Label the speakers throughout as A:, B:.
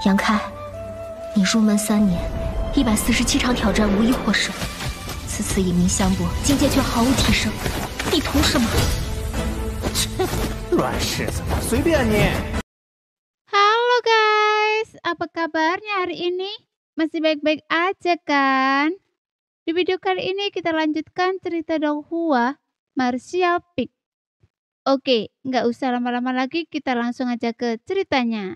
A: 杨开，你入门3年，147场挑战无一获胜，此次以名相搏，境界却毫无提升，你图什么？
B: 切，乱柿子，随便你。
C: Halo guys, apa kabarnya hari ini? Masih baik-baik aja kan? Di video kali ini kita lanjutkan cerita Dong Hua, Martial Peak. Oke, nggak usah lama-lama lagi, kita langsung aja ke ceritanya.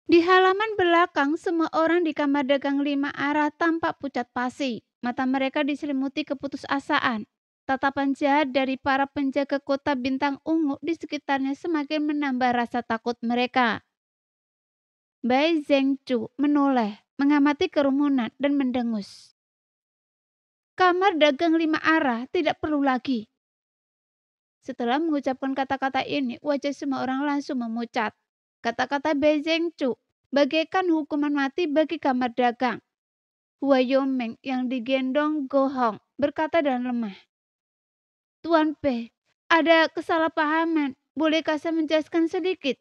C: Di halaman belakang, semua orang di kamar dagang 5 arah tampak pucat pasi. Mata mereka diselimuti keputusasaan. Tatapan jahat dari para penjaga kota bintang ungu di sekitarnya semakin menambah rasa takut mereka. Bai Zhengchu menoleh, mengamati kerumunan dan mendengus. Kamar dagang 5 arah tidak perlu lagi. Setelah mengucapkan kata-kata ini, wajah semua orang langsung memucat. Kata-kata Bai Zhengchu bagaikan hukuman mati bagi kamar dagang. Hua Yomeng yang digendong Go Hong berkata dengan lemah, "Tuan Bai, ada kesalahpahaman. Bolehkah saya menjelaskan sedikit?"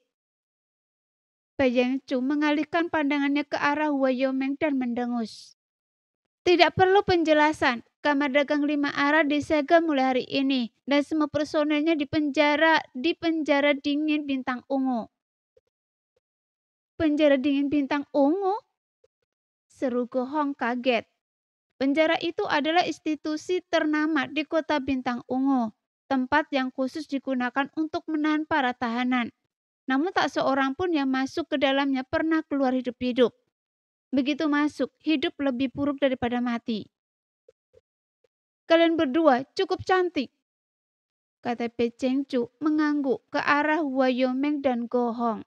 C: Bai Zhengchu mengalihkan pandangannya ke arah Hua Yomeng dan mendengus. "Tidak perlu penjelasan. Kamar dagang 5 arah disegel mulai hari ini dan semua personelnya dipenjara di penjara dingin bintang ungu." "Penjara dingin bintang ungu?" seru Go Hong kaget. Penjara itu adalah institusi ternama di kota bintang ungu, tempat yang khusus digunakan untuk menahan para tahanan. Namun tak seorang pun yang masuk ke dalamnya pernah keluar hidup-hidup. Begitu masuk, hidup lebih buruk daripada mati. "Kalian berdua cukup cantik," kata Bai Zhengchu mengangguk ke arah Hua Yomeng dan Go Hong.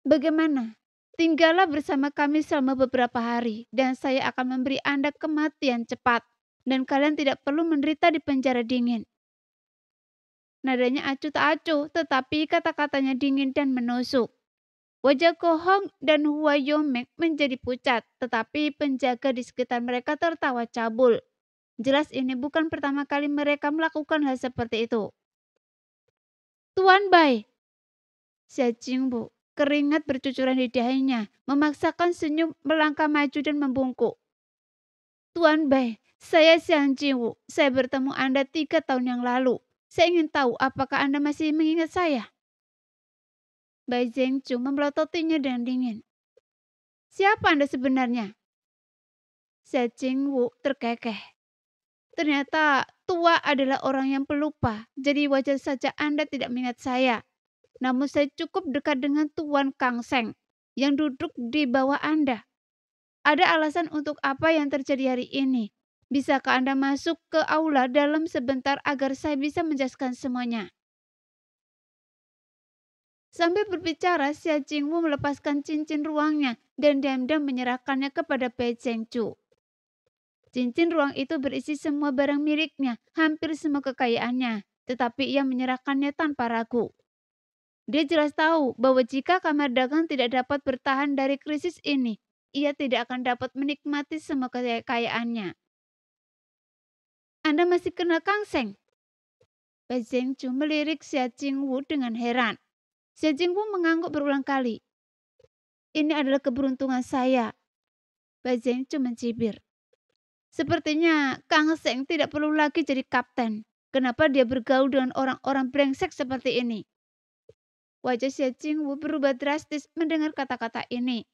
C: "Bagaimana? Tinggallah bersama kami selama beberapa hari dan saya akan memberi Anda kematian cepat dan kalian tidak perlu menderita di penjara dingin." Nadanya acuh tak acuh, tetapi kata-katanya dingin dan menusuk. Wajah Go Hong dan Hua Yomeng menjadi pucat, tetapi penjaga di sekitar mereka tertawa cabul. Jelas ini bukan pertama kali mereka melakukan hal seperti itu. "Tuan Bai," Xia Jingwu, keringat bercucuran di dahinya, memaksakan senyum, melangkah maju dan membungkuk. "Tuan Bai, saya Xiang Jingwu. Saya bertemu Anda 3 tahun yang lalu. Saya ingin tahu apakah Anda masih mengingat saya?" Bai Zhengchu memelototinya dengan dingin. "Siapa Anda sebenarnya?" Xia Jingwu terkekeh. "Ternyata tua adalah orang yang pelupa, jadi wajar saja Anda tidak mengingat saya. Namun saya cukup dekat dengan Tuan Kang Seng yang duduk di bawah Anda. Ada alasan untuk apa yang terjadi hari ini. Bisakah Anda masuk ke aula dalam sebentar agar saya bisa menjelaskan semuanya?" Sambil berbicara, Xia Jingwu melepaskan cincin ruangnya dan diam-diam menyerahkannya kepada Bai Zhengchu. Cincin ruang itu berisi semua barang miliknya, hampir semua kekayaannya, tetapi ia menyerahkannya tanpa ragu. Dia jelas tahu bahwa jika kamar dagang tidak dapat bertahan dari krisis ini, ia tidak akan dapat menikmati semua kekayaannya. "Anda masih kenal Kang Seng?" Bai Zhengchu melirik Xia Jingwu dengan heran. Xia Jingwu mengangguk berulang kali. "Ini adalah keberuntungan saya." Bai Zhengchu mencibir. "Sepertinya Kang Seng tidak perlu lagi jadi kapten. Kenapa dia bergaul dengan orang-orang brengsek seperti ini?" Wajah Xia Jingwu berubah drastis mendengar kata-kata ini.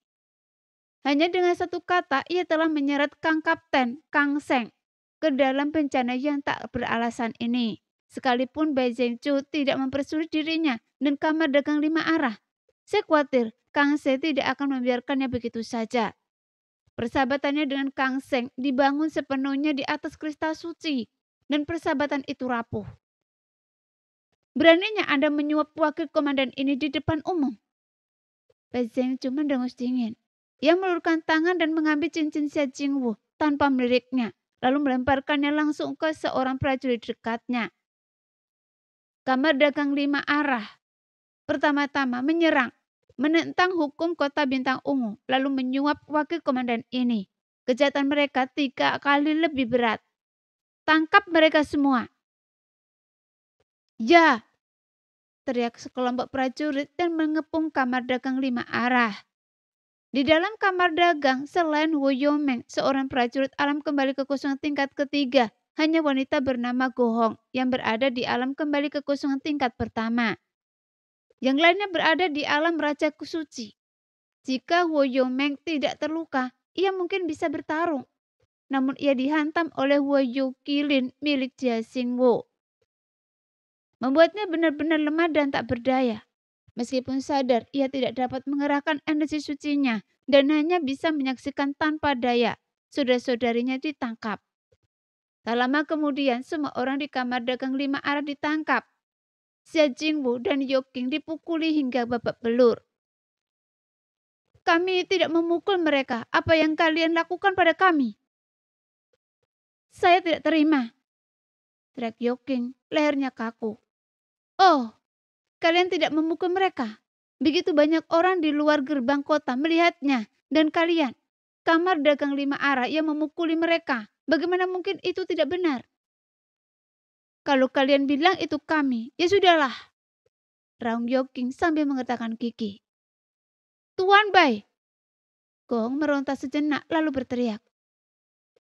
C: Hanya dengan satu kata, ia telah menyeret Kang Kapten Kang Seng ke dalam bencana yang tak beralasan ini. Sekalipun Bai Zhengchu tidak mempersulit dirinya dan kamar dagang 5 arah, saya khawatir Kang Seng tidak akan membiarkannya begitu saja. Persahabatannya dengan Kang Seng dibangun sepenuhnya di atas kristal suci, dan persahabatan itu rapuh. "Beraninya Anda menyuap wakil komandan ini di depan umum?" Bai Zhengchu mendengus dingin. Ia melulurkan tangan dan mengambil cincin Xia Jingwu tanpa meliriknya, lalu melemparkannya langsung ke seorang prajurit dekatnya. Kamar dagang 5 arah pertama-tama menyerang, menentang hukum kota bintang ungu, lalu menyuap wakil komandan ini. Kejahatan mereka 3 kali lebih berat. "Tangkap mereka semua!" Ya, teriak sekelompok prajurit dan mengepung kamar dagang 5 arah. Di dalam kamar dagang, selain Wu Yomeng, seorang prajurit alam kembali kekosongan tingkat ketiga, hanya wanita bernama Go Hong yang berada di alam kembali kekosongan tingkat pertama. Yang lainnya berada di alam Raja Suci. Jika Wu Yomeng tidak terluka, ia mungkin bisa bertarung. Namun ia dihantam oleh Wu Yu Qilin milik Jia Xingwu. Membuatnya benar-benar lemah dan tak berdaya. Meskipun sadar ia tidak dapat mengerahkan energi sucinya dan hanya bisa menyaksikan tanpa daya saudara-saudarinya ditangkap. Tak lama kemudian semua orang di kamar dagang 5 arah ditangkap. Xia Jingwu dan Yoking dipukuli hingga babak belur. Kami tidak memukul mereka. Apa yang kalian lakukan pada kami? Saya tidak terima. Teriak Yoking, lehernya kaku. Oh, kalian tidak memukul mereka. Begitu banyak orang di luar gerbang kota melihatnya. Dan kalian, kamar dagang 5 arah yang memukuli mereka. Bagaimana mungkin itu tidak benar? Kalau kalian bilang itu kami, ya sudahlah. Raung Yoking sambil menggertakkan gigi. Tuan Bai. Gong meronta sejenak lalu berteriak.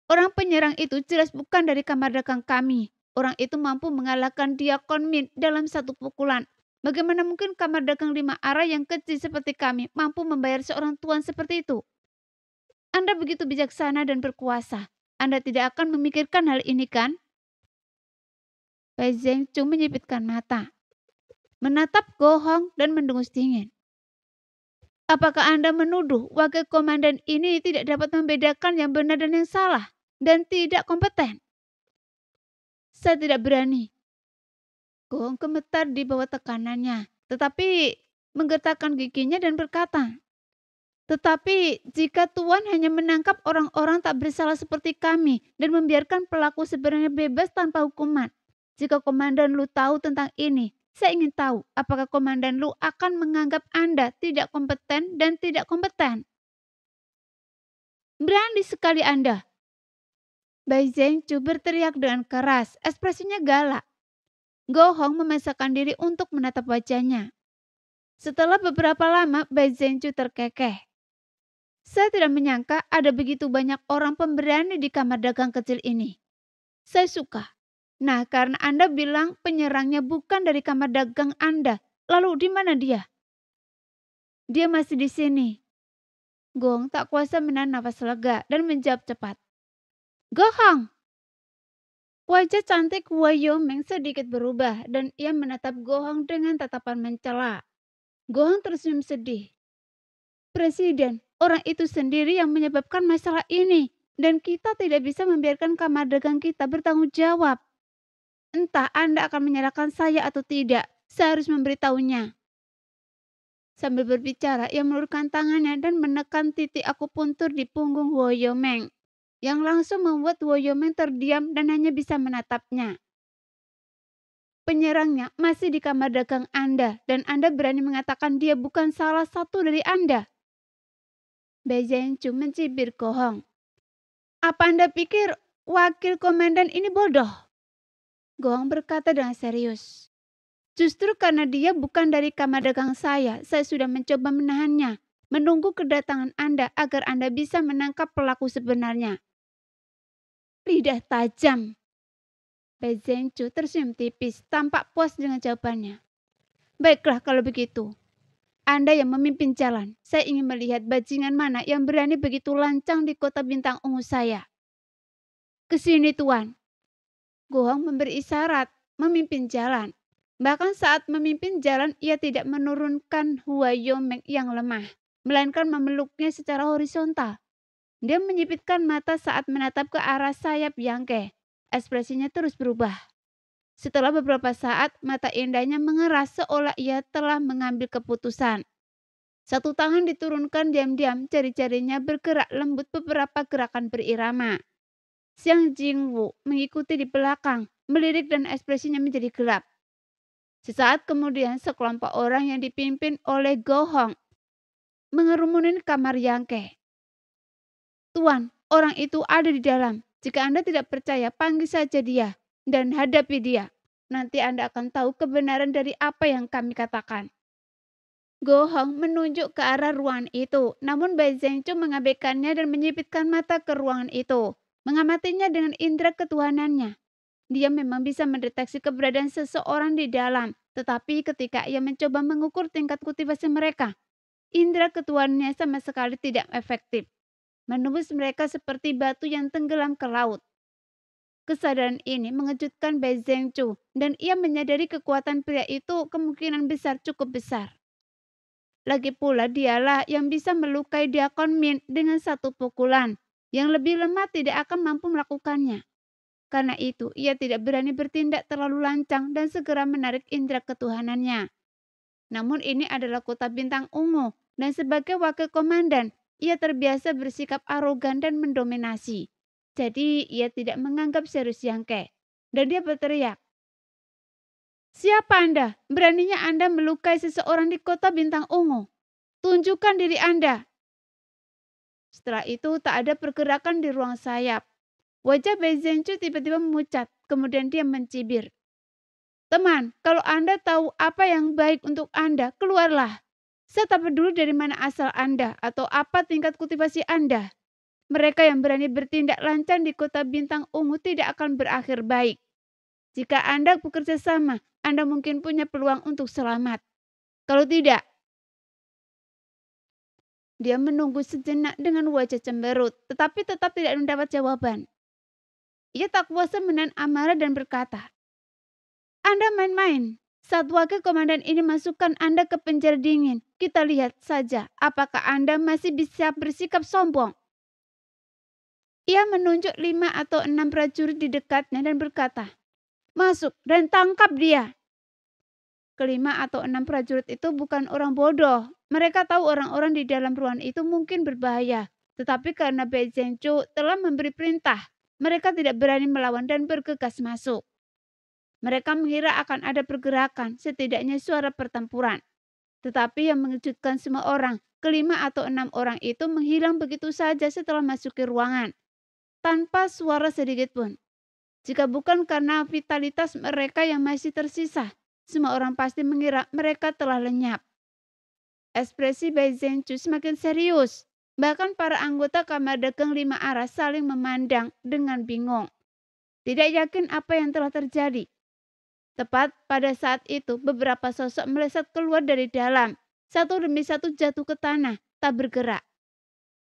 C: Orang penyerang itu jelas bukan dari kamar dagang kami. Orang itu mampu mengalahkan Diakon Min dalam satu pukulan. Bagaimana mungkin kamar dagang 5 arah yang kecil seperti kami mampu membayar seorang tuan seperti itu? Anda begitu bijaksana dan berkuasa. Anda tidak akan memikirkan hal ini kan? Bai Zhengchu menyipitkan mata, menatap Go Hong dan mendengus dingin. Apakah Anda menuduh wakil komandan ini tidak dapat membedakan yang benar dan yang salah dan tidak kompeten? Saya tidak berani. Go Hong gemetar di bawah tekanannya, tetapi menggertakkan giginya dan berkata, tetapi jika Tuan hanya menangkap orang-orang tak bersalah seperti kami dan membiarkan pelaku sebenarnya bebas tanpa hukuman, jika Komandan Lu tahu tentang ini, saya ingin tahu apakah Komandan Lu akan menganggap Anda tidak kompeten dan tidak kompeten. Berani sekali Anda. Bai Zhengchu berteriak dengan keras, ekspresinya galak. Go Hong memaksakan diri untuk menatap wajahnya. Setelah beberapa lama, Bai Zhengchu terkekeh. Saya tidak menyangka ada begitu banyak orang pemberani di kamar dagang kecil ini. Saya suka. Nah, karena Anda bilang penyerangnya bukan dari kamar dagang Anda, lalu di mana dia? Dia masih di sini. Gong tak kuasa menahan nafas lega dan menjawab cepat. Go Hong! Wajah cantik Wu Yomeng sedikit berubah dan ia menatap Go Hong dengan tatapan mencela. Go Hong tersenyum sedih. Presiden, orang itu sendiri yang menyebabkan masalah ini dan kita tidak bisa membiarkan kamar dagang kita bertanggung jawab. Entah Anda akan menyalahkan saya atau tidak, saya harus memberitahunya. Sambil berbicara, ia meluruskan tangannya dan menekan titik akupuntur di punggung Wu Yomeng, yang langsung membuat Wu Yomeng terdiam dan hanya bisa menatapnya. Penyerangnya masih di kamar dagang Anda, dan Anda berani mengatakan dia bukan salah satu dari Anda. Bai Zhengchu mencibir Go Hong. Apa Anda pikir wakil komandan ini bodoh? Go Hong berkata dengan serius. Justru karena dia bukan dari kamar dagang saya sudah mencoba menahannya, menunggu kedatangan Anda agar Anda bisa menangkap pelaku sebenarnya. Lidah tajam. Bai Zhengchu tersenyum tipis, tampak puas dengan jawabannya. Baiklah kalau begitu. Anda yang memimpin jalan, saya ingin melihat bajingan mana yang berani begitu lancang di kota bintang ungu saya. Kesini Tuan. Go Hong memberi isyarat, memimpin jalan. Bahkan saat memimpin jalan, ia tidak menurunkan Wu Yomeng yang lemah, melainkan memeluknya secara horizontal. Dia menyipitkan mata saat menatap ke arah sayap Yangke. Ekspresinya terus berubah. Setelah beberapa saat, mata indahnya mengeras seolah ia telah mengambil keputusan. Satu tangan diturunkan diam-diam, jari-jarinya bergerak lembut beberapa gerakan berirama. Xiang Jingwu mengikuti di belakang, melirik dan ekspresinya menjadi gelap. Sesaat kemudian sekelompok orang yang dipimpin oleh Go Hong mengerumunin kamar Yangke. Tuan, orang itu ada di dalam. Jika Anda tidak percaya, panggil saja dia dan hadapi dia. Nanti Anda akan tahu kebenaran dari apa yang kami katakan. Go Hong menunjuk ke arah ruangan itu, namun Bai Zhengchu mengabaikannya dan menyipitkan mata ke ruangan itu, mengamatinya dengan indera ketuhanannya. Dia memang bisa mendeteksi keberadaan seseorang di dalam, tetapi ketika ia mencoba mengukur tingkat kultivasi mereka, indera ketuhanannya sama sekali tidak efektif. Menembus mereka seperti batu yang tenggelam ke laut. Kesadaran ini mengejutkan Bai Zhengchu dan ia menyadari kekuatan pria itu kemungkinan besar cukup besar. Lagi pula dialah yang bisa melukai Diakon Min dengan satu pukulan, yang lebih lemah tidak akan mampu melakukannya. Karena itu ia tidak berani bertindak terlalu lancang dan segera menarik indera ketuhanannya. Namun ini adalah kota bintang ungu dan sebagai wakil komandan, ia terbiasa bersikap arogan dan mendominasi. Jadi ia tidak menganggap serius Yang Ke. Dan dia berteriak, "Siapa Anda? Beraninya Anda melukai seseorang di kota bintang ungu? Tunjukkan diri Anda." Setelah itu tak ada pergerakan di ruang sayap. Wajah Bai Zhengchu tiba-tiba memucat, kemudian dia mencibir. "Teman, kalau Anda tahu apa yang baik untuk Anda, keluarlah. Saya tak peduli dari mana asal Anda atau apa tingkat kultivasi Anda. Mereka yang berani bertindak lancang di kota bintang ungu tidak akan berakhir baik. Jika Anda bekerja sama, Anda mungkin punya peluang untuk selamat. Kalau tidak..." Dia menunggu sejenak dengan wajah cemberut, tetapi tetap tidak mendapat jawaban. Ia tak kuasa menahan amarah dan berkata, "Anda main-main. Saat wakil komandan ini masukkan Anda ke penjara dingin, kita lihat saja apakah Anda masih bisa bersikap sombong." Ia menunjuk 5 atau 6 prajurit di dekatnya dan berkata, "Masuk dan tangkap dia." Kelima atau 6 prajurit itu bukan orang bodoh. Mereka tahu orang-orang di dalam ruangan itu mungkin berbahaya. Tetapi karena Bai Zhengchu telah memberi perintah, mereka tidak berani melawan dan bergegas masuk. Mereka mengira akan ada pergerakan, setidaknya suara pertempuran. Tetapi yang mengejutkan semua orang, kelima atau 6 orang itu menghilang begitu saja setelah masuk ke ruangan, tanpa suara sedikit pun. Jika bukan karena vitalitas mereka yang masih tersisa, semua orang pasti mengira mereka telah lenyap. Ekspresi Bai Zhengchu semakin serius. Bahkan para anggota kamar dagang 5 arah saling memandang dengan bingung. Tidak yakin apa yang telah terjadi. Tepat pada saat itu, beberapa sosok melesat keluar dari dalam. Satu demi satu jatuh ke tanah, tak bergerak.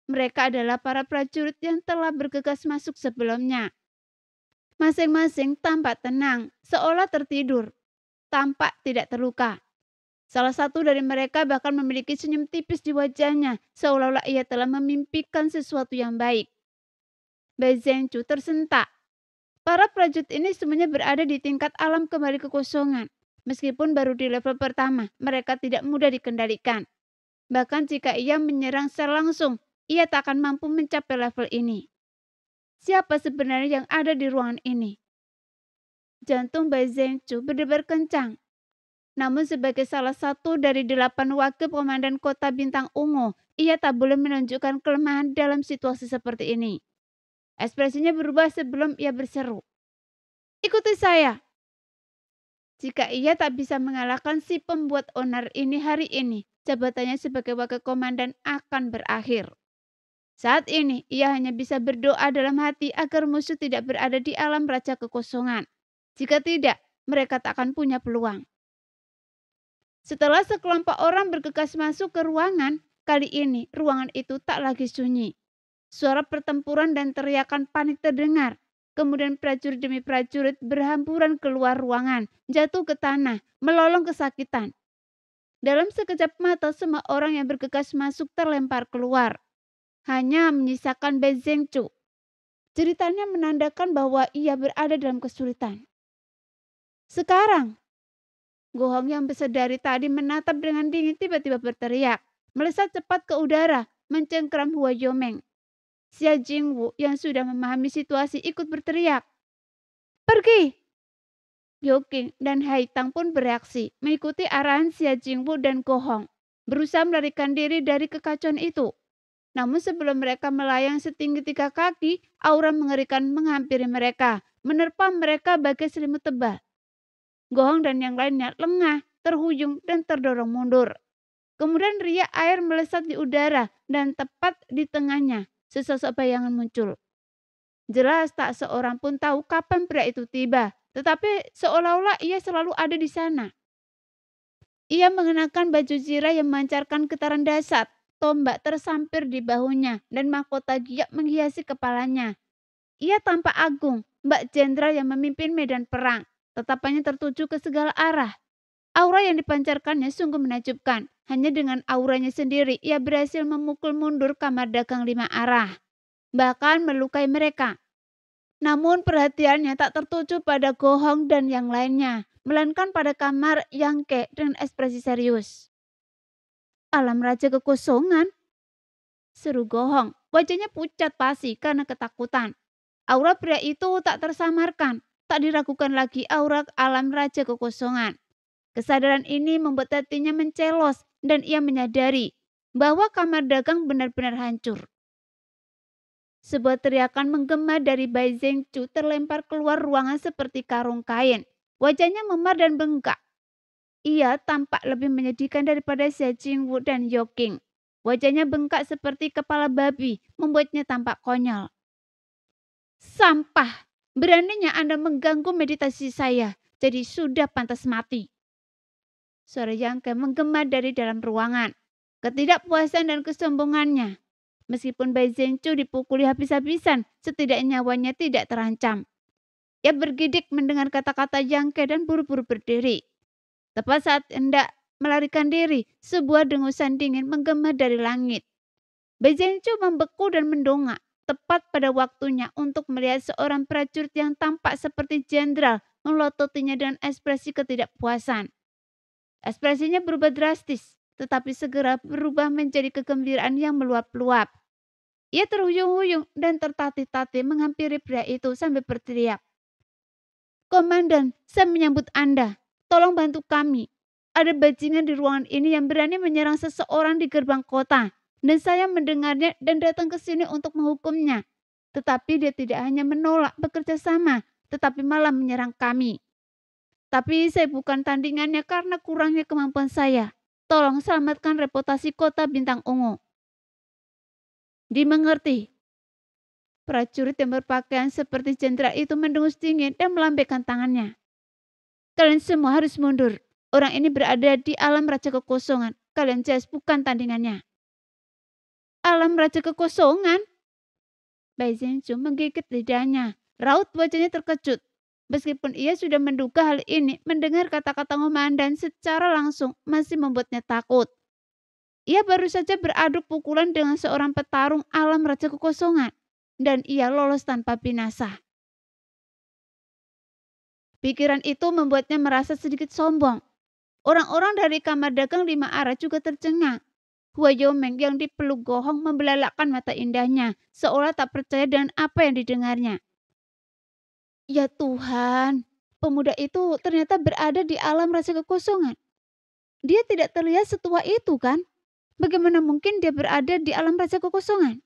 C: Mereka adalah para prajurit yang telah bergegas masuk sebelumnya. Masing-masing tampak tenang, seolah tertidur. Tampak tidak terluka. Salah satu dari mereka bahkan memiliki senyum tipis di wajahnya, seolah-olah ia telah memimpikan sesuatu yang baik. Bai Zhengchu tersentak. Para prajurit ini semuanya berada di tingkat alam kembali kekosongan. Meskipun baru di level pertama, mereka tidak mudah dikendalikan. Bahkan jika ia menyerang secara langsung, ia tak akan mampu mencapai level ini. Siapa sebenarnya yang ada di ruangan ini? Jantung Bai Zhengchu berdebar kencang. Namun sebagai salah satu dari 8 wakil komandan kota bintang ungu, ia tak boleh menunjukkan kelemahan dalam situasi seperti ini. Ekspresinya berubah sebelum ia berseru, "Ikuti saya." Jika ia tak bisa mengalahkan si pembuat onar ini hari ini, jabatannya sebagai wakil komandan akan berakhir. Saat ini, ia hanya bisa berdoa dalam hati agar musuh tidak berada di alam raja kekosongan. Jika tidak, mereka tak akan punya peluang. Setelah sekelompok orang bergegas masuk ke ruangan, kali ini ruangan itu tak lagi sunyi. Suara pertempuran dan teriakan panik terdengar. Kemudian prajurit demi prajurit berhamburan keluar ruangan, jatuh ke tanah, melolong kesakitan. Dalam sekejap mata semua orang yang bergegas masuk terlempar keluar. Hanya menyisakan Bai Zhengchu. Ceritanya menandakan bahwa ia berada dalam kesulitan. Sekarang, Go Hong yang bersedari tadi menatap dengan dingin tiba-tiba berteriak, melesat cepat ke udara, mencengkeram Hua Yomeng. Xia Jingwu yang sudah memahami situasi ikut berteriak, "Pergi!" Yoking dan Haitang pun bereaksi, mengikuti arahan Xia Jingwu dan Go Hong, berusaha melarikan diri dari kekacauan itu. Namun sebelum mereka melayang setinggi 3 kaki, aura mengerikan menghampiri mereka, menerpa mereka bagai selimut tebal. Gohong dan yang lainnya lengah, terhuyung, dan terdorong mundur. Kemudian riak air melesat di udara dan tepat di tengahnya sesosok bayangan muncul. Jelas tak seorang pun tahu kapan pria itu tiba, tetapi seolah-olah ia selalu ada di sana. Ia mengenakan baju zirah yang memancarkan getaran dahsyat, tombak tersampir di bahunya, dan mahkota giok menghiasi kepalanya. Ia tampak agung, Mbak Jenderal yang memimpin medan perang. Tatapannya tertuju ke segala arah. Aura yang dipancarkannya sungguh menakjubkan. Hanya dengan auranya sendiri, ia berhasil memukul mundur kamar dagang 5 arah. Bahkan melukai mereka. Namun perhatiannya tak tertuju pada Gohong dan yang lainnya, melainkan pada kamar Yangke dengan ekspresi serius. Alam Raja Kekosongan, seru Gohong. Wajahnya pucat pasi karena ketakutan. Aura pria itu tak tersamarkan, tak diragukan lagi aura alam Raja Kekosongan. Kesadaran ini membuat hatinya mencelos dan ia menyadari bahwa kamar dagang benar-benar hancur. Sebuah teriakan menggema dari Bai Zhengchu terlempar keluar ruangan seperti karung kain. Wajahnya memar dan bengkak. Ia tampak lebih menyedihkan daripada Xia Jingwu dan Yoking. Wajahnya bengkak seperti kepala babi, membuatnya tampak konyol. Sampah, beraninya Anda mengganggu meditasi saya, jadi sudah pantas mati. Suara Yangke menggema dari dalam ruangan. Ketidakpuasan dan kesombongannya. Meskipun Bai Zhengchu dipukuli habis-habisan, setidaknya nyawanya tidak terancam. Ia bergidik mendengar kata-kata Yangke dan buru-buru berdiri. Tepat saat hendak melarikan diri, sebuah dengusan dingin menggema dari langit. Bai Zhengchu membeku dan mendongak, tepat pada waktunya untuk melihat seorang prajurit yang tampak seperti jenderal melototinya dengan ekspresi ketidakpuasan. Ekspresinya berubah drastis, tetapi segera berubah menjadi kegembiraan yang meluap-luap. Ia terhuyung-huyung dan tertatih-tatih menghampiri pria itu sambil berteriak. Komandan, saya menyambut Anda. Tolong bantu kami. Ada bajingan di ruangan ini yang berani menyerang seseorang di gerbang kota. Dan saya mendengarnya dan datang ke sini untuk menghukumnya. Tetapi dia tidak hanya menolak bekerja sama, tetapi malah menyerang kami. Tapi saya bukan tandingannya karena kurangnya kemampuan saya. Tolong selamatkan reputasi kota Bintang Ungu. Dimengerti. Prajurit yang berpakaian seperti jenderal itu mendengus dingin dan melambaikan tangannya. Kalian semua harus mundur. Orang ini berada di alam Raja Kekosongan. Kalian jelas bukan tandingannya. Alam Raja Kekosongan? Bai Zhengchu menggigit lidahnya. Raut wajahnya terkejut. Meskipun ia sudah menduga hal ini, mendengar kata-kata komandan secara langsung masih membuatnya takut. Ia baru saja beradu pukulan dengan seorang petarung alam Raja Kekosongan. Dan ia lolos tanpa binasa. Pikiran itu membuatnya merasa sedikit sombong. Orang-orang dari kamar dagang 5 arah juga tercengang. Hua Yomeng yang dipeluk Gohong membelalakkan mata indahnya, seolah tak percaya dengan apa yang didengarnya. Ya Tuhan, pemuda itu ternyata berada di alam Raja Kekosongan. Dia tidak terlihat setua itu kan? Bagaimana mungkin dia berada di alam Raja Kekosongan?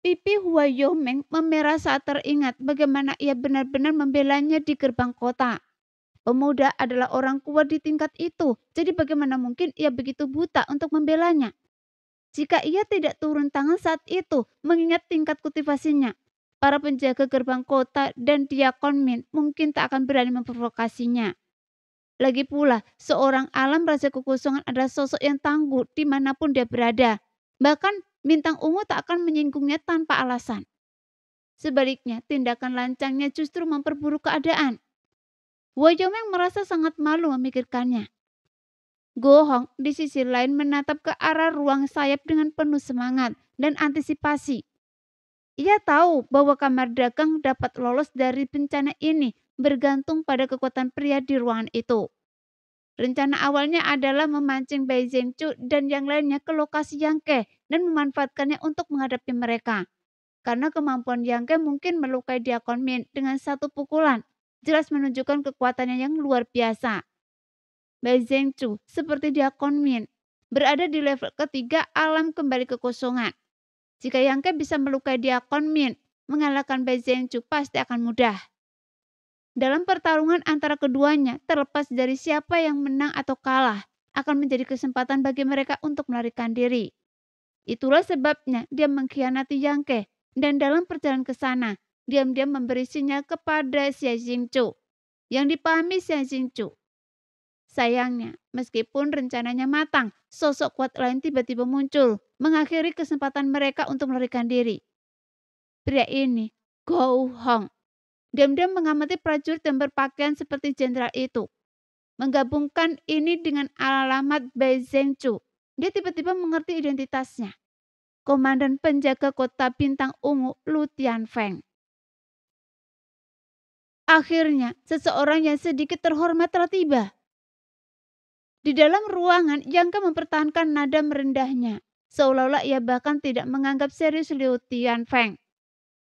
C: Pipi Hua Yomeng memerah saat teringat bagaimana ia benar-benar membelanya di gerbang kota. Pemuda adalah orang kuat di tingkat itu, jadi bagaimana mungkin ia begitu buta untuk membelanya? Jika ia tidak turun tangan saat itu, mengingat tingkat kultivasinya, para penjaga gerbang kota dan Diakon Min mungkin tak akan berani memprovokasinya. Lagi pula, seorang alam Raja Kekosongan adalah sosok yang tangguh dimanapun dia berada. Bahkan Bintang Ungu tak akan menyinggungnya tanpa alasan. Sebaliknya, tindakan lancangnya justru memperburuk keadaan. Hua Yomeng merasa sangat malu memikirkannya. Gohong di sisi lain menatap ke arah ruang sayap dengan penuh semangat dan antisipasi. Ia tahu bahwa kamar dagang dapat lolos dari bencana ini bergantung pada kekuatan pria di ruangan itu. Rencana awalnya adalah memancing Bai Zhengchu dan yang lainnya ke lokasi Yangke dan memanfaatkannya untuk menghadapi mereka. Karena kemampuan Yangke mungkin melukai Diakon Min dengan satu pukulan, jelas menunjukkan kekuatannya yang luar biasa. Bai Zhengchu seperti Diakon Min berada di level ketiga alam kembali kekosongan. Jika Yangke bisa melukai Diakon Min, mengalahkan Bai Zhengchu pasti akan mudah. Dalam pertarungan antara keduanya, terlepas dari siapa yang menang atau kalah, akan menjadi kesempatan bagi mereka untuk melarikan diri. Itulah sebabnya dia mengkhianati Yang Ke, dan dalam perjalanan ke sana, diam-diam memberi sinyal kepada Xia Jingchu, yang dipahami Xia Jingchu. Sayangnya, meskipun rencananya matang, sosok kuat lain tiba-tiba muncul, mengakhiri kesempatan mereka untuk melarikan diri. Pria ini, Gou Hong, diam-diam mengamati prajurit yang berpakaian seperti jenderal itu. Menggabungkan ini dengan alamat Bai Zhengchu, dia tiba-tiba mengerti identitasnya. Komandan penjaga kota bintang ungu Lu Tianfeng. Akhirnya, seseorang yang sedikit terhormat telah tiba. Di dalam ruangan, Yang Ke mempertahankan nada merendahnya, seolah-olah ia bahkan tidak menganggap serius Liu Tianfeng.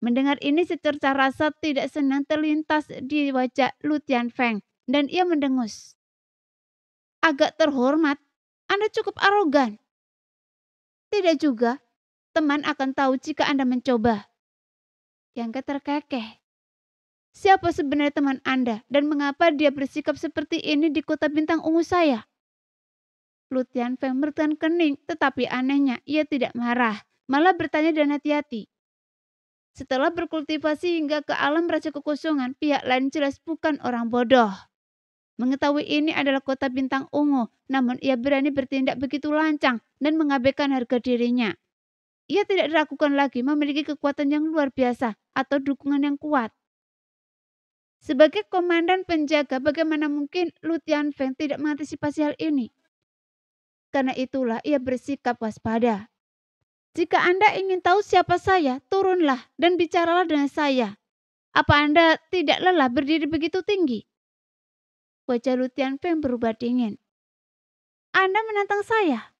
C: Mendengar ini secerca rasa tidak senang terlintas di wajah Lu Tianfeng, dan ia mendengus. Agak terhormat, Anda cukup arogan. Tidak juga, teman akan tahu jika Anda mencoba. Yang Ke terkekeh. Siapa sebenarnya teman Anda dan mengapa dia bersikap seperti ini di kota bintang ungu saya? Lu Tianfeng bertahan kening, tetapi anehnya ia tidak marah, malah bertanya dan hati-hati. Setelah berkultivasi hingga ke alam raja kekosongan, pihak lain jelas bukan orang bodoh. Mengetahui ini adalah kota bintang ungu, namun ia berani bertindak begitu lancang dan mengabaikan harga dirinya. Ia tidak diragukan lagi memiliki kekuatan yang luar biasa atau dukungan yang kuat. Sebagai komandan penjaga, bagaimana mungkin Lu Tianfeng tidak mengantisipasi hal ini? Karena itulah ia bersikap waspada. Jika Anda ingin tahu siapa saya, turunlah dan bicaralah dengan saya. Apa Anda tidak lelah berdiri begitu tinggi? Wajah Lu Tianfeng berubah dingin. Anda menantang saya?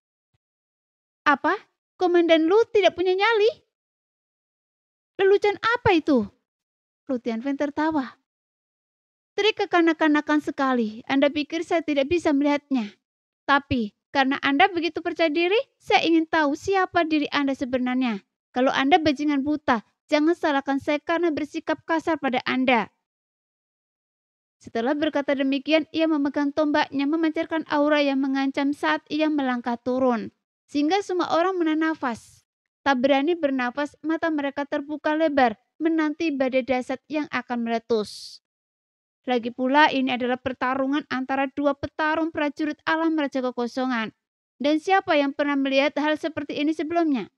C: Apa? Komandan Lu tidak punya nyali? Lelucon apa itu? Lu Tianfeng tertawa. Trik kekanak-kanakan sekali. Anda pikir saya tidak bisa melihatnya. Tapi karena Anda begitu percaya diri, saya ingin tahu siapa diri Anda sebenarnya. Kalau Anda bajingan buta, jangan salahkan saya karena bersikap kasar pada Anda. Setelah berkata demikian, ia memegang tombaknya memancarkan aura yang mengancam saat ia melangkah turun. Sehingga semua orang menahan nafas. Tak berani bernafas, mata mereka terbuka lebar, menanti badai dahsyat yang akan meletus. Lagi pula ini adalah pertarungan antara dua petarung prajurit alam raja kekosongan. Dan siapa yang pernah melihat hal seperti ini sebelumnya?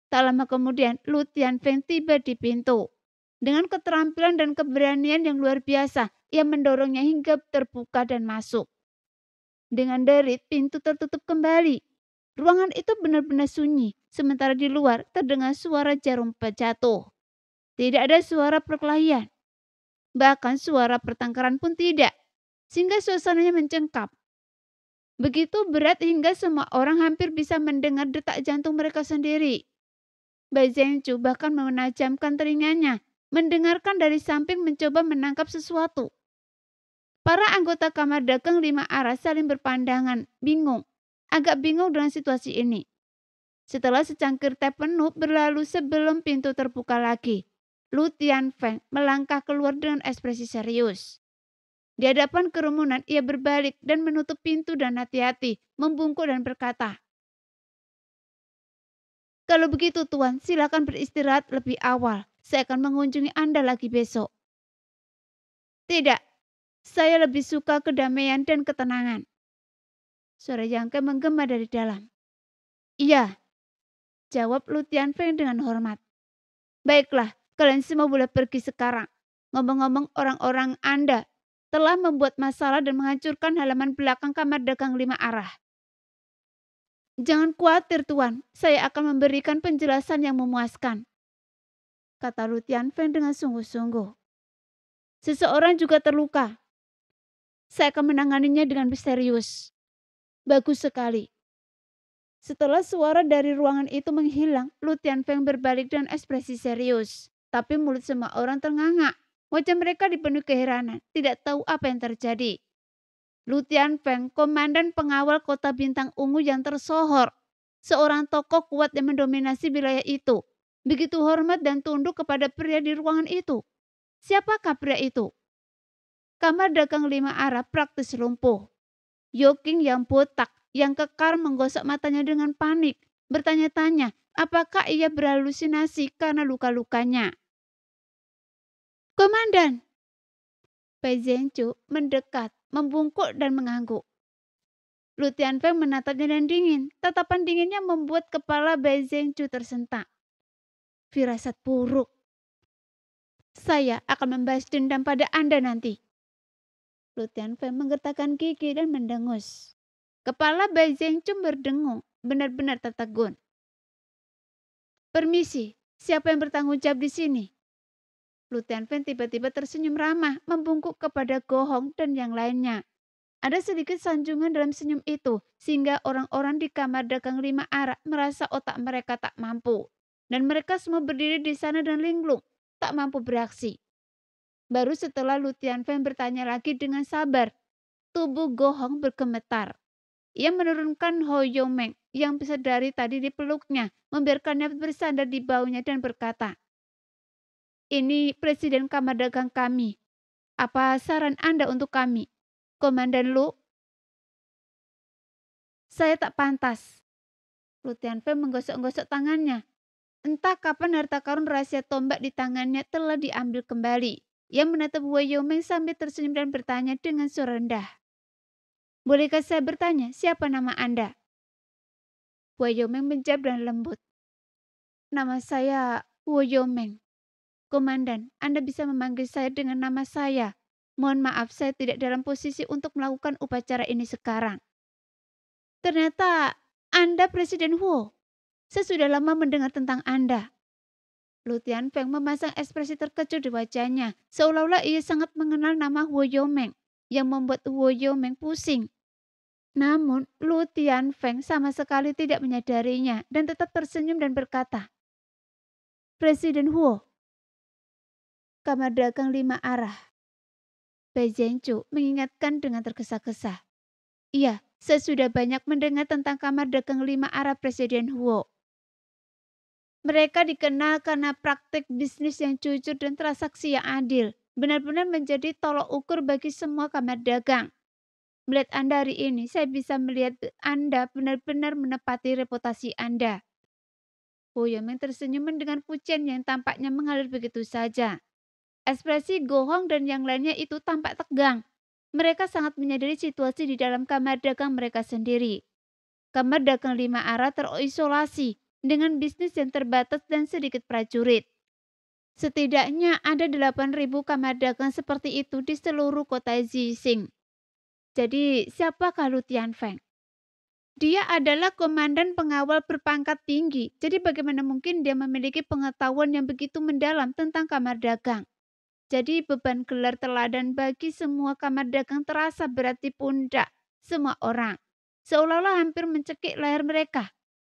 C: Tak lama kemudian, Lu Tianfeng tiba di pintu. Dengan keterampilan dan keberanian yang luar biasa, ia mendorongnya hingga terbuka dan masuk. Dengan derit, pintu tertutup kembali. Ruangan itu benar-benar sunyi, sementara di luar terdengar suara jarum jatuh. Tidak ada suara perkelahian. Bahkan suara pertengkaran pun tidak, sehingga suasananya mencengkap. Begitu berat hingga semua orang hampir bisa mendengar detak jantung mereka sendiri. Bai Zhengchu bahkan menajamkan telinganya, mendengarkan dari samping mencoba menangkap sesuatu. Para anggota kamar dagang 5 arah saling berpandangan, agak bingung dengan situasi ini. Setelah secangkir teh penuh berlalu sebelum pintu terbuka lagi, Lu Tianfeng melangkah keluar dengan ekspresi serius. Di hadapan kerumunan, ia berbalik dan menutup pintu dan hati-hati, membungkuk dan berkata, "Kalau begitu Tuan, silakan beristirahat lebih awal. Saya akan mengunjungi Anda lagi besok." "Tidak, saya lebih suka kedamaian dan ketenangan." Suara Yang Ke menggema dari dalam. "Iya," jawab Lu Tianfeng dengan hormat. "Baiklah, kalian semua boleh pergi sekarang. Ngomong-ngomong, orang-orang Anda telah membuat masalah dan menghancurkan halaman belakang kamar dagang 5 arah. Jangan khawatir Tuan, saya akan memberikan penjelasan yang memuaskan," kata Lu Tianfeng dengan sungguh-sungguh. "Seseorang juga terluka. Saya akan menanganinya dengan serius." "Bagus sekali." Setelah suara dari ruangan itu menghilang, Lu Tianfeng berbalik dengan ekspresi serius. Tapi mulut semua orang ternganga. Wajah mereka dipenuhi keheranan, tidak tahu apa yang terjadi. Lu Tianfeng, komandan pengawal kota bintang ungu yang tersohor. Seorang tokoh kuat yang mendominasi wilayah itu. Begitu hormat dan tunduk kepada pria di ruangan itu. Siapakah pria itu? Kamar dagang 5 arah praktis lumpuh. Yoking yang botak, yang kekar menggosok matanya dengan panik, bertanya-tanya apakah ia berhalusinasi karena luka-lukanya. Komandan! Bai Zhengchu mendekat, membungkuk dan mengangguk. Lu Tianfeng menatapnya dan dingin. Tatapan dinginnya membuat kepala Bai Zhengchu tersentak. Firasat buruk. Saya akan membalas dendam pada Anda nanti. Lu Tianfeng menggertakkan gigi dan mendengus. Kepala Bai Zhengchu berdengung, benar-benar tertegun. Permisi, siapa yang bertanggung jawab di sini? Lu Tianfeng tiba-tiba tersenyum ramah, membungkuk kepada Go Hong dan yang lainnya. Ada sedikit sanjungan dalam senyum itu, sehingga orang-orang di kamar dagang 5 arah merasa otak mereka tak mampu. Dan mereka semua berdiri di sana dan linglung, tak mampu beraksi. Baru setelah Lu Tianfeng bertanya lagi dengan sabar, tubuh Go Hong bergemetar. Ia menurunkan Ho Yomeng yang sedari tadi dipeluknya, membiarkannya bersandar di baunya dan berkata, "Ini presiden kamar dagang kami. Apa saran Anda untuk kami? Komandan Lu?" Saya tak pantas. Lu Tianfeng menggosok-gosok tangannya. Entah kapan harta karun rahasia tombak di tangannya telah diambil kembali. Ia menatap Wei Yomeng sambil tersenyum dan bertanya dengan suara rendah. Bolehkah saya bertanya siapa nama Anda? Wei Yomeng menjawab dengan lembut. Nama saya Wei Yomeng. Komandan, Anda bisa memanggil saya dengan nama saya. Mohon maaf saya tidak dalam posisi untuk melakukan upacara ini sekarang. Ternyata Anda Presiden Huo. Saya sudah lama mendengar tentang Anda. Lu Tianfeng memasang ekspresi terkejut di wajahnya, seolah-olah ia sangat mengenal nama Huo Yomeng, yang membuat Huo Yomeng pusing. Namun, Lu Tianfeng sama sekali tidak menyadarinya dan tetap tersenyum dan berkata, Presiden Huo. Kamar dagang 5 arah. Bai Zhengchu mengingatkan dengan tergesa-gesa. Iya, saya sudah banyak mendengar tentang kamar dagang 5 arah Presiden Huo. Mereka dikenal karena praktik bisnis yang jujur dan transaksi yang adil. Benar-benar menjadi tolok ukur bagi semua kamar dagang. Melihat Anda hari ini, saya bisa melihat Anda benar-benar menepati reputasi Anda. Hu Yomeng tersenyum dengan pujian yang tampaknya mengalir begitu saja. Ekspresi Go Hong dan yang lainnya itu tampak tegang. Mereka sangat menyadari situasi di dalam kamar dagang mereka sendiri. Kamar dagang 5 arah terisolasi dengan bisnis yang terbatas dan sedikit prajurit. Setidaknya ada 8.000 kamar dagang seperti itu di seluruh kota Zixing. Jadi siapakah Lu Tianfeng? Dia adalah komandan pengawal berpangkat tinggi, jadi bagaimana mungkin dia memiliki pengetahuan yang begitu mendalam tentang kamar dagang? Jadi beban gelar teladan bagi semua kamar dagang terasa berat di pundak semua orang. Seolah-olah hampir mencekik leher mereka.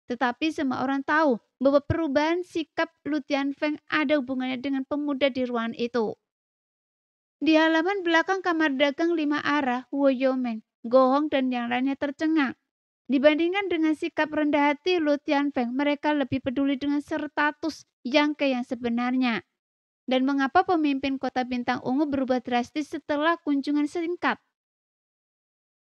C: Tetapi semua orang tahu bahwa perubahan sikap Lu Tianfeng ada hubungannya dengan pemuda di ruangan itu. Di halaman belakang kamar dagang 5 arah, Huo Yomeng, Go Hong dan yang lainnya tercengang. Dibandingkan dengan sikap rendah hati Lu Tianfeng, mereka lebih peduli dengan status Yang Ke yang sebenarnya. Dan mengapa pemimpin kota bintang ungu berubah drastis setelah kunjungan singkat?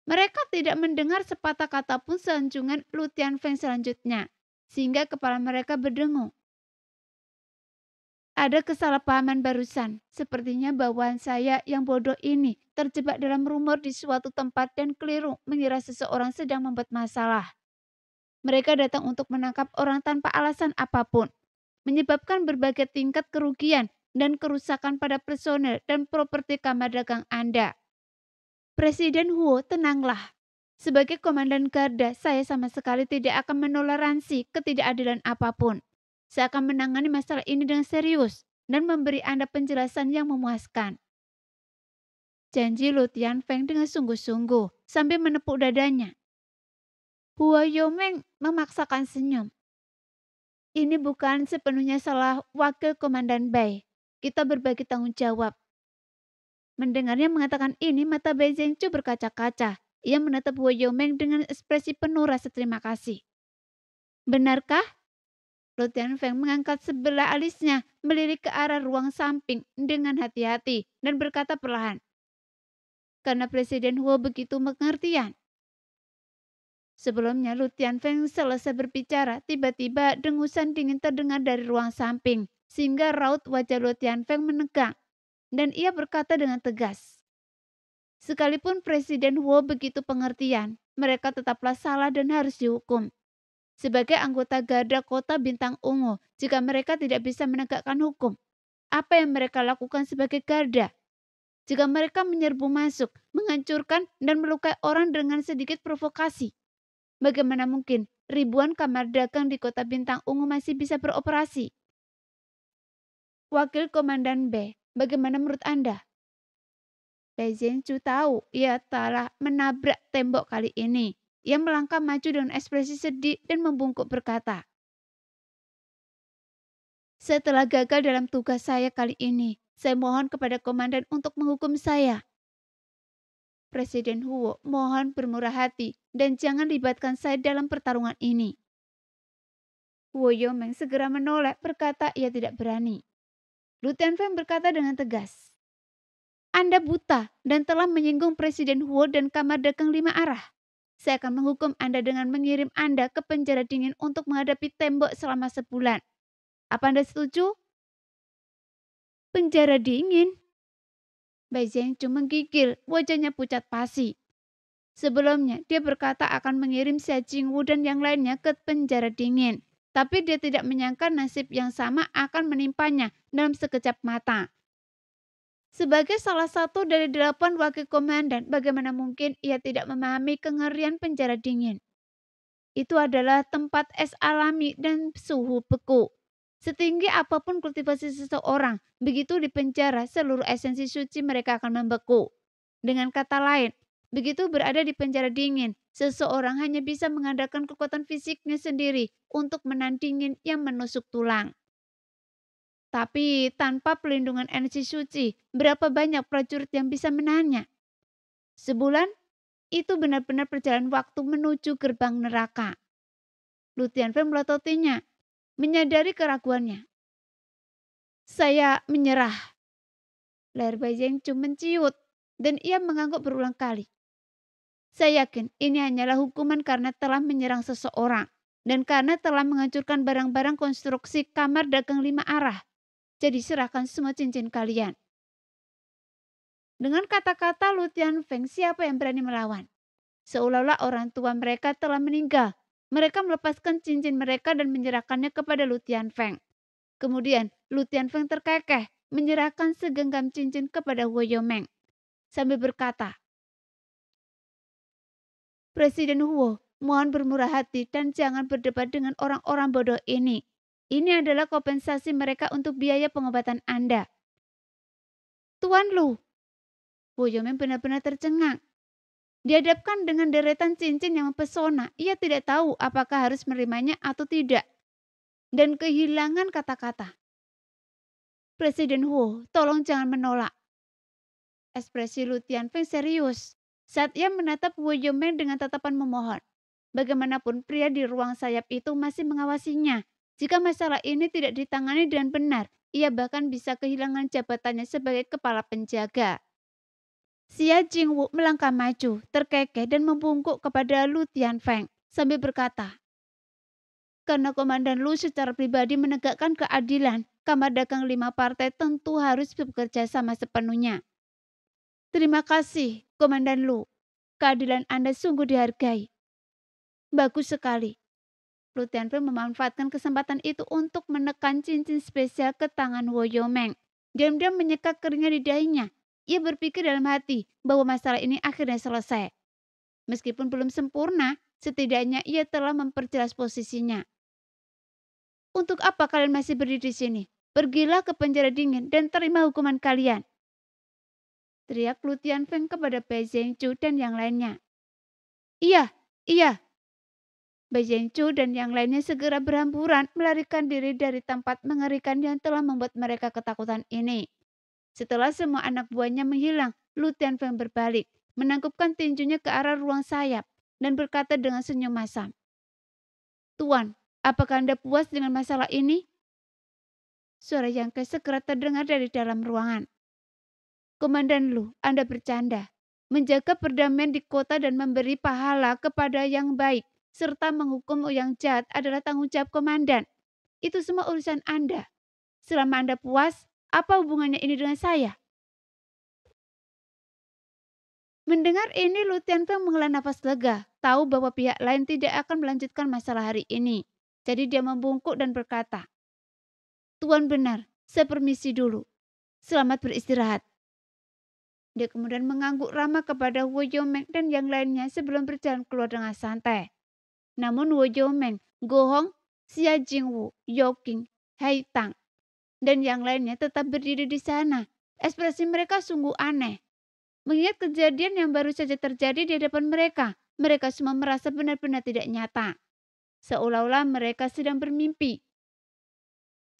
C: Mereka tidak mendengar sepatah kata pun sanjungan Lu Tianfeng selanjutnya, sehingga kepala mereka berdengung. Ada kesalahpahaman barusan, sepertinya bawaan saya yang bodoh ini terjebak dalam rumor di suatu tempat dan keliru mengira seseorang sedang membuat masalah. Mereka datang untuk menangkap orang tanpa alasan apapun, menyebabkan berbagai tingkat kerugian dan kerusakan pada personel dan properti kamar dagang Anda. Presiden Huo, tenanglah. Sebagai komandan garda, saya sama sekali tidak akan menoleransi ketidakadilan apapun. Saya akan menangani masalah ini dengan serius dan memberi Anda penjelasan yang memuaskan. Janji Lu Tianfeng dengan sungguh-sungguh sambil menepuk dadanya. Huo Yomeng memaksakan senyum. Ini bukan sepenuhnya salah wakil komandan Bai. Kita berbagi tanggung jawab. Mendengarnya mengatakan ini, mata Bai Zhengchu berkaca-kaca. Ia menatap Huo Yomeng dengan ekspresi penuh rasa terima kasih. Benarkah? Lu Tianfeng mengangkat sebelah alisnya, melirik ke arah ruang samping dengan hati-hati dan berkata perlahan. karena Presiden Huo begitu pengertian. Sebelumnya Lu Tianfeng selesai berbicara, tiba-tiba dengusan dingin terdengar dari ruang samping, sehingga raut wajah Lu Tianfeng menegang, dan ia berkata dengan tegas, "Sekalipun Presiden Huo begitu pengertian, mereka tetaplah salah dan harus dihukum. Sebagai anggota garda kota bintang ungu, jika mereka tidak bisa menegakkan hukum, apa yang mereka lakukan sebagai garda? Jika mereka menyerbu masuk, menghancurkan dan melukai orang dengan sedikit provokasi, bagaimana mungkin ribuan kamar dagang di kota bintang ungu masih bisa beroperasi?" Wakil Komandan B, bagaimana menurut Anda? Bai Zhenchu tahu ia telah menabrak tembok kali ini. Ia melangkah maju dengan ekspresi sedih dan membungkuk berkata, "Setelah gagal dalam tugas saya kali ini, saya mohon kepada komandan untuk menghukum saya. Presiden Huo, mohon bermurah hati dan jangan libatkan saya dalam pertarungan ini." Huo Yomeng segera menolak, berkata ia tidak berani. Lu Tianfeng berkata dengan tegas, "Anda buta dan telah menyinggung Presiden Huo dan kamar dagang 5 arah. Saya akan menghukum Anda dengan mengirim Anda ke penjara dingin untuk menghadapi tembok selama sebulan. Apa Anda setuju?" Penjara dingin? Bai Zhenchu menggigil, wajahnya pucat pasi. Sebelumnya, dia berkata akan mengirim Xia Jingwu dan yang lainnya ke penjara dingin. Tapi dia tidak menyangka nasib yang sama akan menimpanya dalam sekejap mata. Sebagai salah satu dari 8 wakil komandan, bagaimana mungkin ia tidak memahami kengerian penjara dingin? Itu adalah tempat es alami dan suhu beku. Setinggi apapun kultivasi seseorang, begitu di penjara, seluruh esensi suci mereka akan membeku. Dengan kata lain, begitu berada di penjara dingin, seseorang hanya bisa mengandalkan kekuatan fisiknya sendiri untuk menahan dingin yang menusuk tulang. Tapi tanpa pelindungan energi suci, berapa banyak prajurit yang bisa menahannya? Sebulan, itu benar-benar perjalanan waktu menuju gerbang neraka. Lu Tianfeng melototinya, menyadari keraguannya. "Saya menyerah." Leher Bai Zhenchu menciut, dan ia mengangguk berulang kali. "Saya yakin ini hanyalah hukuman karena telah menyerang seseorang, dan karena telah menghancurkan barang-barang konstruksi kamar dagang 5 arah. Jadi serahkan semua cincin kalian." Dengan kata-kata Lu Tianfeng, siapa yang berani melawan? Seolah-olah orang tua mereka telah meninggal. Mereka melepaskan cincin mereka dan menyerahkannya kepada Lu Tianfeng. Kemudian Lu Tianfeng terkekeh menyerahkan segenggam cincin kepada Huo Yomeng sambil berkata, "Presiden Huo, mohon bermurah hati dan jangan berdebat dengan orang-orang bodoh ini. Ini adalah kompensasi mereka untuk biaya pengobatan Anda." "Tuan Lu," Huo Yomeng benar-benar tercengang. Dihadapkan dengan deretan cincin yang mempesona, ia tidak tahu apakah harus menerimanya atau tidak. Dan kehilangan kata-kata. "Presiden Huo, tolong jangan menolak." Ekspresi Lu Tianfeng serius saat ia menatap Huo Yomeng dengan tatapan memohon. Bagaimanapun pria di ruang sayap itu masih mengawasinya. Jika masalah ini tidak ditangani dengan benar, ia bahkan bisa kehilangan jabatannya sebagai kepala penjaga. Xia Jingwu melangkah maju, terkekeh dan membungkuk kepada Lu Tianfeng sambil berkata, "Karena Komandan Lu secara pribadi menegakkan keadilan, kamar dagang 5 partai tentu harus bekerja sama sepenuhnya." "Terima kasih, Komandan Lu. Keadilan Anda sungguh dihargai." "Bagus sekali." Lu Tianfeng memanfaatkan kesempatan itu untuk menekan cincin spesial ke tangan Huo Yomeng. Diam-diam menyeka keringnya di dahinya. Ia berpikir dalam hati bahwa masalah ini akhirnya selesai. Meskipun belum sempurna, setidaknya ia telah memperjelas posisinya. "Untuk apa kalian masih berdiri di sini? Pergilah ke penjara dingin dan terima hukuman kalian." Teriak Lu Tianfeng kepada Bai Zhenchu dan yang lainnya. "Iya, iya." Bai Zhenchu dan yang lainnya segera berhamburan melarikan diri dari tempat mengerikan yang telah membuat mereka ketakutan ini. Setelah semua anak buahnya menghilang, Lu Tianfeng berbalik, menangkupkan tinjunya ke arah ruang sayap, dan berkata dengan senyum masam, "Tuan, apakah Anda puas dengan masalah ini?" Suara Yang Ke segera terdengar dari dalam ruangan. "Komandan Lu, Anda bercanda. menjaga perdamaian di kota dan memberi pahala kepada yang baik, serta menghukum yang jahat adalah tanggung jawab komandan. Itu semua urusan Anda. Selama Anda puas, apa hubungannya ini dengan saya? Mendengar ini, Lutian Feng menghela nafas lega, tahu bahwa pihak lain tidak akan melanjutkan masalah hari ini. Jadi dia membungkuk dan berkata, "Tuan benar, saya permisi dulu. Selamat beristirahat." Dia kemudian mengangguk ramah kepada Wu Yomeng dan yang lainnya sebelum berjalan keluar dengan santai. Namun Wu Yomeng, Go Hong, Xia Jingwu, Yao Qing, Hai Tang, dan yang lainnya tetap berdiri di sana. Ekspresi mereka sungguh aneh. Mengingat kejadian yang baru saja terjadi di hadapan mereka, mereka semua merasa benar-benar tidak nyata. Seolah-olah mereka sedang bermimpi.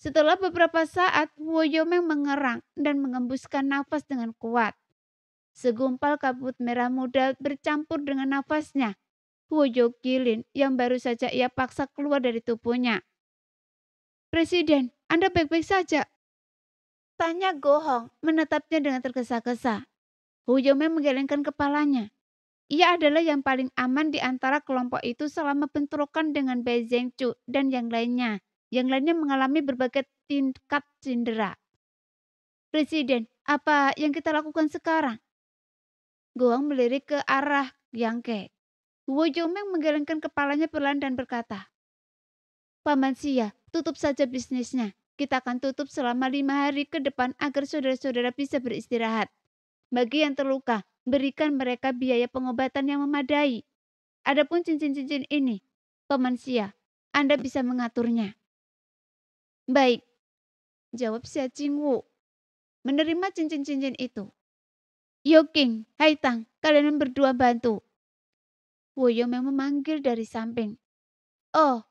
C: Setelah beberapa saat, Wu Yomeng mengerang dan mengembuskan nafas dengan kuat. Segumpal kabut merah muda bercampur dengan nafasnya. Wu Yogilin yang baru saja ia paksa keluar dari tubuhnya. "Presiden, Anda baik-baik saja?" tanya Go Hong, menatapnya dengan tergesa-gesa. Wu Yomeng menggelengkan kepalanya. Ia adalah yang paling aman di antara kelompok itu selama bentrokan dengan Bai Zhengchu dan yang lainnya. Yang lainnya mengalami berbagai tingkat cedera. "Presiden, apa yang kita lakukan sekarang?" Goang melirik ke arah Yang Ke. Wu Yomeng menggelengkan kepalanya perlahan dan berkata, "Paman Xia, tutup saja bisnisnya. Kita akan tutup selama 5 hari ke depan agar saudara-saudara bisa beristirahat. Bagi yang terluka, berikan mereka biaya pengobatan yang memadai. Adapun cincin-cincin ini, Paman Xia, Anda bisa mengaturnya." "Baik," jawab Xia Jingwu. Menerima cincin-cincin itu. "Yao Qing, Hai Tang, kalian berdua bantu." Wu Yomeng memanggil dari samping. "Oh."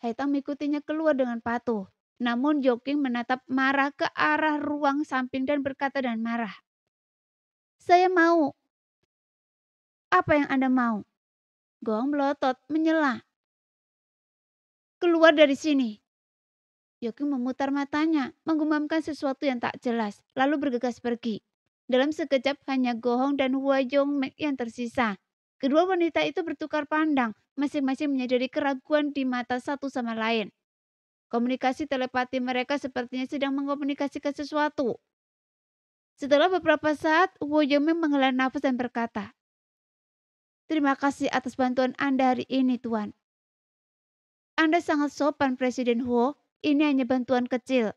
C: Hai Tang mengikutinya keluar dengan patuh. Namun Yao Qing menatap marah ke arah ruang samping dan berkata dengan marah, "Saya mau." "Apa yang Anda mau?" Goang melotot, menyela. "Keluar dari sini." Yao Qing memutar matanya, menggumamkan sesuatu yang tak jelas, lalu bergegas pergi. Dalam sekejap hanya Go Hong dan Hua Yongmeng yang tersisa. Kedua wanita itu bertukar pandang, masing-masing menyadari keraguan di mata satu sama lain. Komunikasi telepati mereka sepertinya sedang mengkomunikasikan sesuatu. Setelah beberapa saat, Wu Yongmeng menghela nafas dan berkata, "Terima kasih atas bantuan Anda hari ini, Tuan." "Anda sangat sopan, Presiden Huo. Ini hanya bantuan kecil."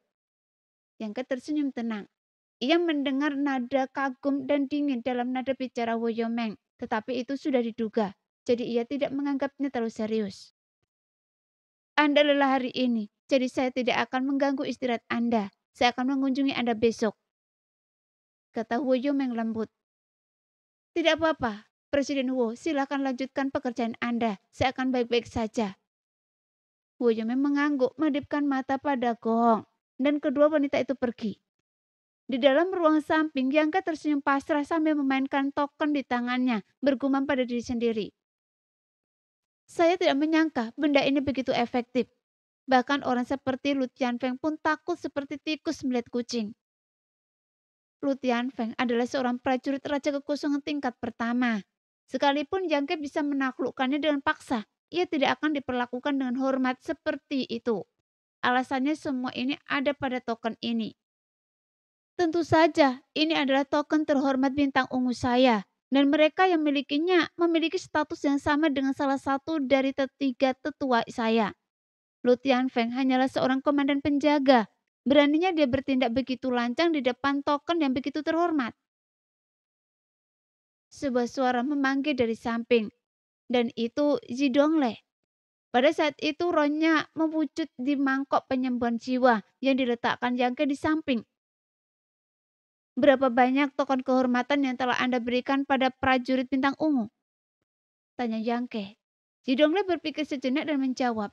C: Yang Ke tersenyum tenang. Ia mendengar nada kagum dan dingin dalam nada bicara Wu Yongmeng, tetapi itu sudah diduga, jadi ia tidak menganggapnya terlalu serius. "Anda lelah hari ini, jadi saya tidak akan mengganggu istirahat Anda. Saya akan mengunjungi Anda besok," kata Wu Yongmeng lembut. "Tidak apa-apa, Presiden Wu, silakan lanjutkan pekerjaan Anda. Saya akan baik-baik saja." Wu Yongmeng mengangguk, mengadipkan mata pada Go Hong, dan kedua wanita itu pergi. Di dalam ruang samping, Yang Ke tersenyum pasrah sambil memainkan token di tangannya, bergumam pada diri sendiri. "Saya tidak menyangka benda ini begitu efektif. Bahkan orang seperti Lu Tianfeng pun takut seperti tikus melihat kucing." Lu Tianfeng adalah seorang prajurit Raja Kekosongan tingkat pertama. Sekalipun Yang Ke bisa menaklukkannya dengan paksa, ia tidak akan diperlakukan dengan hormat seperti itu. Alasannya semua ini ada pada token ini. Tentu saja, ini adalah token terhormat bintang ungu saya. Dan mereka yang memilikinya memiliki status yang sama dengan salah satu dari ketiga tetua saya. Lu Tianfeng hanyalah seorang komandan penjaga. Beraninya dia bertindak begitu lancang di depan token yang begitu terhormat. Sebuah suara memanggil dari samping. Dan itu Zidongle. Pada saat itu rohnya mewujud di mangkok penyembuhan jiwa yang diletakkan Yang Ke di samping. "Berapa banyak token kehormatan yang telah Anda berikan pada prajurit bintang ungu?" tanya Yang Ke. Zidongle berpikir sejenak dan menjawab,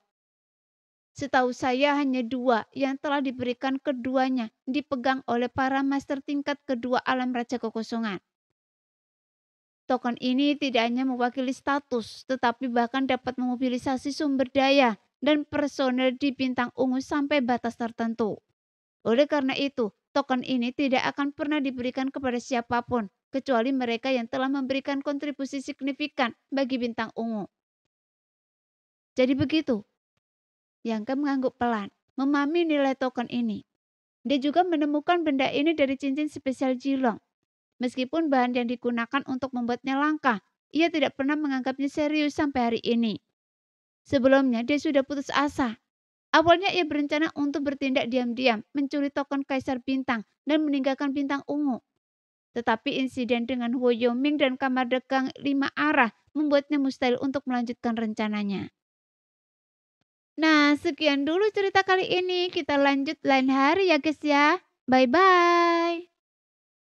C: "Setahu saya hanya 2 yang telah diberikan, keduanya dipegang oleh para master tingkat kedua alam Raja Kekosongan. Token ini tidak hanya mewakili status, tetapi bahkan dapat memobilisasi sumber daya dan personel di bintang ungu sampai batas tertentu. Oleh karena itu, token ini tidak akan pernah diberikan kepada siapapun, kecuali mereka yang telah memberikan kontribusi signifikan bagi bintang ungu. Jadi begitu, Yang Ke mengangguk pelan, memahami nilai token ini. Dia juga menemukan benda ini dari cincin spesial Jilong. Meskipun bahan yang digunakan untuk membuatnya langka, ia tidak pernah menganggapnya serius sampai hari ini. Sebelumnya dia sudah putus asa. Awalnya ia berencana untuk bertindak diam-diam, mencuri token Kaisar Bintang dan meninggalkan bintang ungu. Tetapi insiden dengan Huo Yoming dan kamar dagang 5 arah membuatnya mustahil untuk melanjutkan rencananya. Nah, sekian dulu cerita kali ini. Kita lanjut lain hari ya guys ya. Bye-bye.